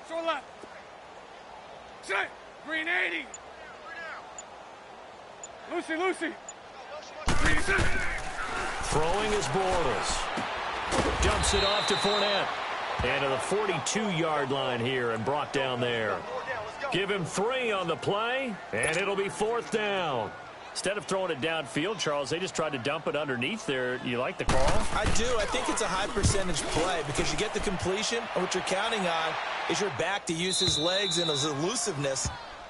Strong left. Set. Green 80. Lucy. Green set. Throwing is Bortles. Dumps it off to Fournette. And to the 42-yard line here and brought down there. Give him 3 on the play, and it'll be 4th down. Instead of throwing it downfield, Charles, they just tried to dump it underneath there. You like the call? I do. I think it's a high percentage play because you get the completion, and what you're counting on is your back to use his legs and his elusiveness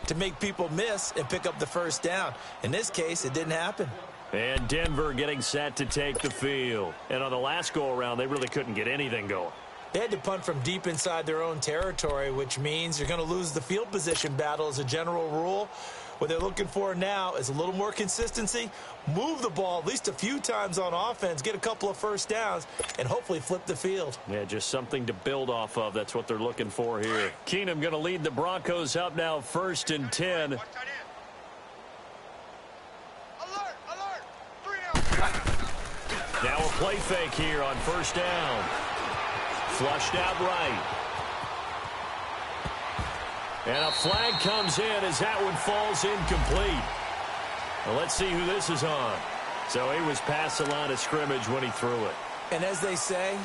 to make people miss and pick up the first down. In this case, it didn't happen. And Denver getting set to take the field. And on the last go-around, they really couldn't get anything going. They had to punt from deep inside their own territory, which means you're going to lose the field position battle as a general rule. What they're looking for now is a little more consistency, move the ball at least a few times on offense, get a couple of first downs, and hopefully flip the field. Yeah, just something to build off of. That's what they're looking for here. Keenum going to lead the Broncos up now 1st and 10. Alert, alert. 3 out. Now a play fake here on 1st down. Flushed out right. And a flag comes in as that one falls incomplete. Well, let's see who this is on. So he was past the line of scrimmage when he threw it. And as they say,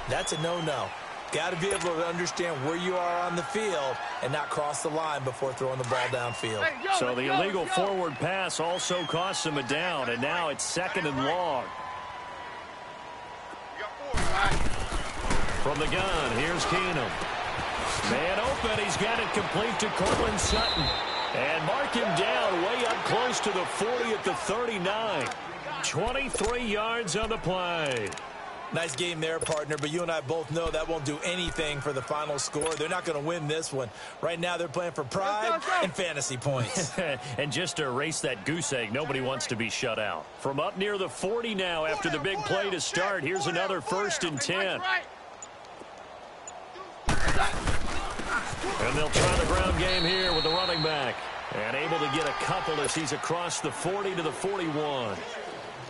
that's a no-no. Got to be able to understand where you are on the field and not cross the line before throwing the ball downfield. Hey, go, So the go, illegal go. forward pass also costs him a down, and now it's 2nd and long. You got 4. From the gun, here's Keenum. Man open, he's got it complete to Cortland Sutton. And mark him down way up close to the 40 at the 39. 23 yards on the play. Nice game there, partner, but you and I both know that won't do anything for the final score. They're not going to win this one. Right now, they're playing for pride and fantasy points. And just to erase that goose egg, nobody wants to be shut out. From up near the 40 now after the big play to start, here's another 1st and 10. And they'll try the ground game here with the running back. And able to get a couple as he's across the 40 to the 41.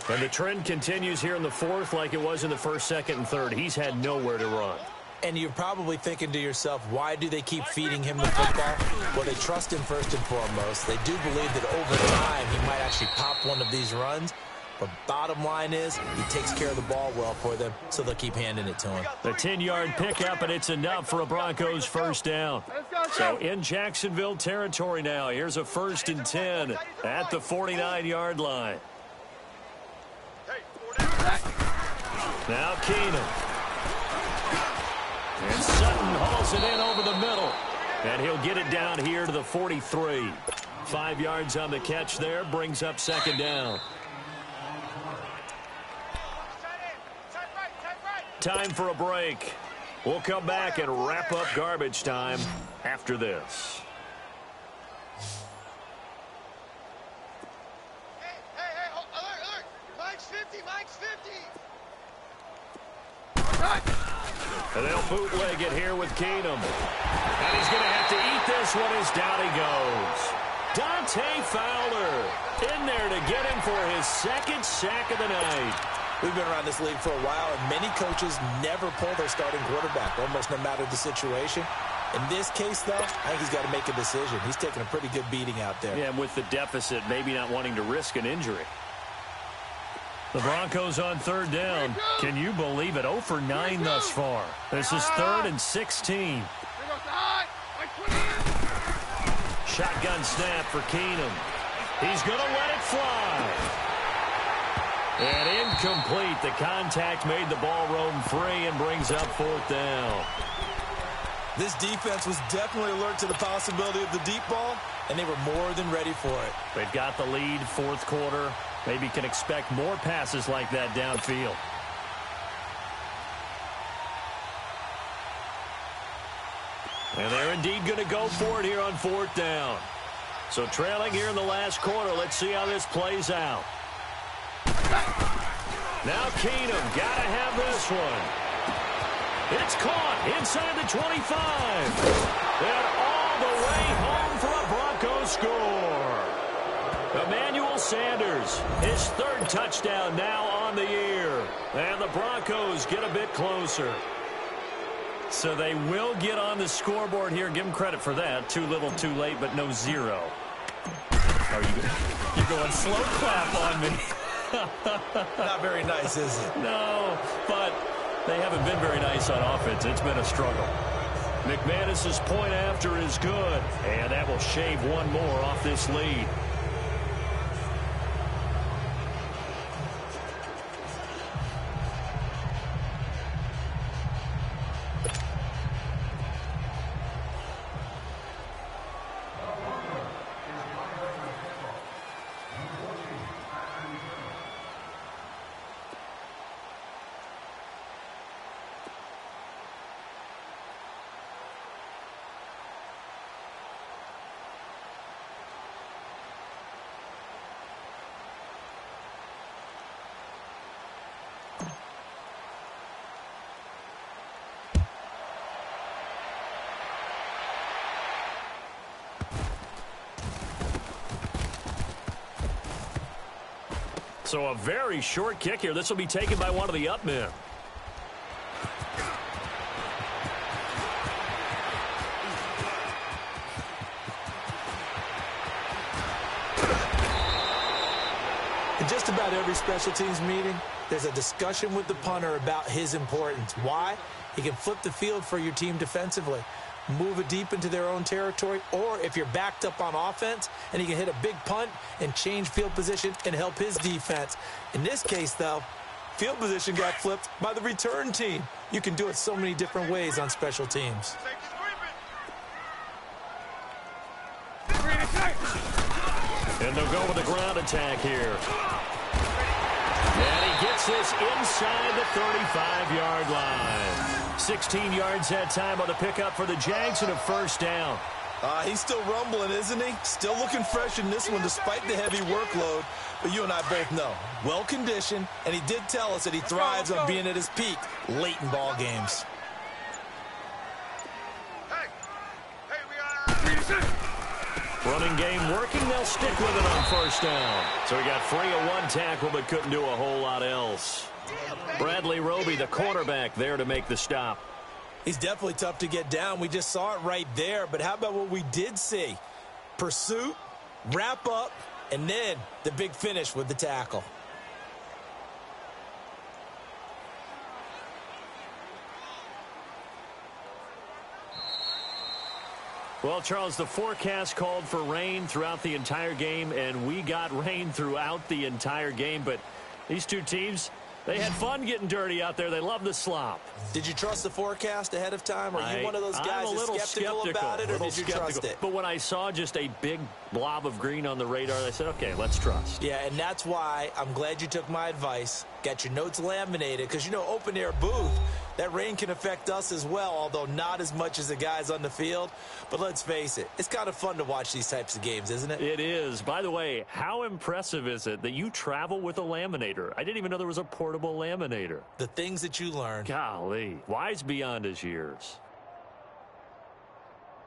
And the trend continues here in the 4th like it was in the 1st, 2nd, and 3rd. He's had nowhere to run. And you're probably thinking to yourself, why do they keep feeding him the football? Well, they trust him first and foremost. They do believe that over time he might actually pop one of these runs. But bottom line is, he takes care of the ball well for them, so they'll keep handing it to him. The 10-yard pickup, and it's enough for a Broncos first down. So in Jacksonville territory now, here's a 1st and 10 at the 49-yard line. Now Keenum. And Sutton hauls it in over the middle. And he'll get it down here to the 43. 5 yards on the catch there, brings up 2nd down. Time for a break. We'll come back and wrap up garbage time after this. Hey, alert. Mike's 50, Mike's 50. And they'll bootleg it here with Keenum. And he's going to have to eat this one as down he goes. Dante Fowler in there to get him for his 2nd sack of the night. We've been around this league for a while, and many coaches never pull their starting quarterback, almost no matter the situation. In this case, though, I think he's got to make a decision. He's taking a pretty good beating out there. Yeah, and with the deficit, maybe not wanting to risk an injury. The Broncos on 3rd down. Can you believe it? 0 for 9 thus far. This is 3rd and 16. Shotgun snap for Keenum. He's going to let it fly. And incomplete. The contact made the ball roam free and brings up 4th down. This defense was definitely alert to the possibility of the deep ball, and they were more than ready for it. They've got the lead, 4th quarter. Maybe can expect more passes like that downfield. And they're indeed going to go for it here on 4th down. So trailing here in the last quarter. Let's see how this plays out. Now Keenum, got to have this one. It's caught inside the 25. And all the way home for a Broncos score. Emmanuel Sanders, his 3rd touchdown now on the year. And the Broncos get a bit closer. So they will get on the scoreboard here. Give them credit for that. Too little, too late, but no 0. Are you're going slow clap on me. Not very nice, is it? No, but they haven't been very nice on offense. It's been a struggle. McManus's point after is good, and that will shave one more off this lead. So a very short kick here. This will be taken by one of the up men. In just about every special teams meeting, there's a discussion with the punter about his importance. Why? He can flip the field for your team defensively, move it deep into their own territory, or if you're backed up on offense, and he can hit a big punt and change field position and help his defense. In this case, though, field position got flipped by the return team. You can do it so many different ways on special teams. And they'll go with a ground attack here. And he gets this inside the 35-yard line. 16 yards that time on the pickup for the Jags and a first down. He's still rumbling, isn't he? Still looking fresh in this one despite the heavy workload. But you and I both know, well-conditioned, and he did tell us that he thrives on being at his peak late in ball games. Running game working. They'll stick with it on first down. So he got free of one tackle but couldn't do a whole lot else. Bradley Roby, the cornerback, there to make the stop. He's definitely tough to get down. We just saw it right there. But how about what we did see? Pursuit, wrap up, and then the big finish with the tackle. Well, Charles, the forecast called for rain throughout the entire game, and we got rain throughout the entire game. But these two teams, they had fun getting dirty out there. They love the slop. Did you trust the forecast ahead of time? Are you one of those guys that's skeptical about it, or did you trust it? But when I saw just a big blob of green on the radar, I said, okay, let's trust. Yeah, and that's why I'm glad you took my advice. Got your notes laminated, because, you know, open-air booth, that rain can affect us as well, although not as much as the guys on the field. But let's face it, it's kind of fun to watch these types of games, isn't it? It is. By the way, how impressive is it that you travel with a laminator? I didn't even know there was a portable laminator. The things that you learn. Golly, wise beyond his years.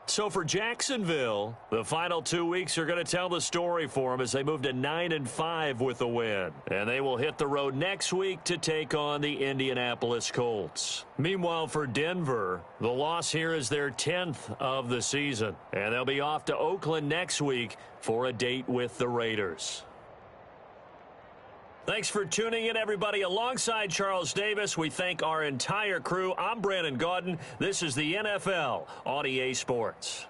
So for Jacksonville, the final 2 weeks are going to tell the story for them as they move to 9-5 with a win. And they will hit the road next week to take on the Indianapolis Colts. Meanwhile, for Denver, the loss here is their 10th of the season. And they'll be off to Oakland next week for a date with the Raiders. Thanks for tuning in, everybody. Alongside Charles Davis, we thank our entire crew. I'm Brandon Gaudin. This is the NFL on EA Sports.